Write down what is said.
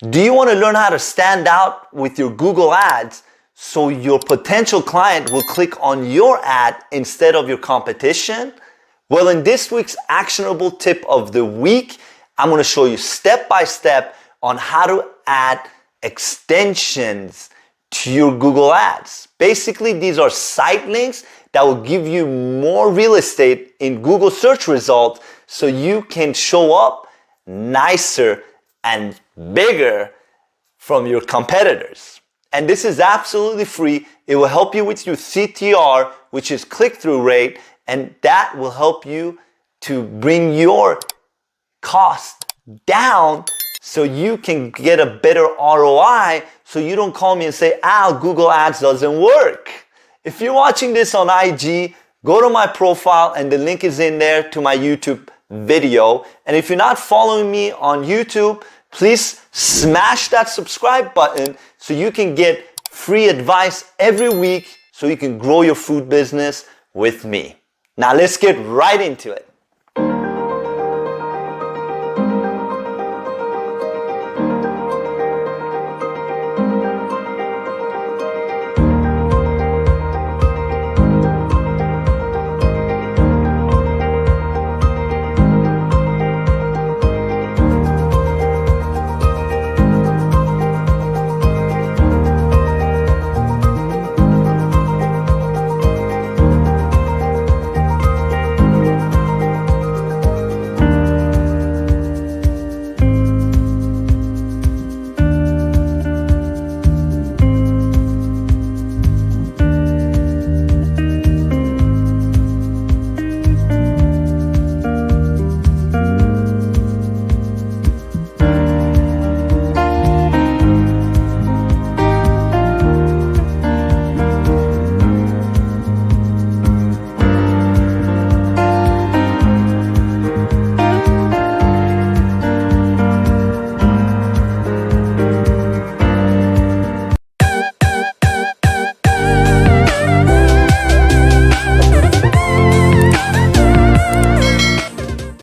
Do you want to learn how to stand out with your Google ads so your potential client will click on your ad instead of your competition? Well, in this week's actionable tip of the week, I'm going to show you step by step on how to add extensions to your Google ads. Basically, these are site links that will give you more real estate in Google search results so you can show up nicer and bigger from your competitors. And this is absolutely free. It will help you with your CTR, which is click-through rate, and that will help you to bring your cost down so you can get a better ROI, so you don't call me and say, Google Ads doesn't work. If you're watching this on IG, go to my profile and the link is in there to my YouTube video. And if you're not following me on YouTube, please smash that subscribe button so you can get free advice every week so you can grow your food business with me. Now let's get right into it.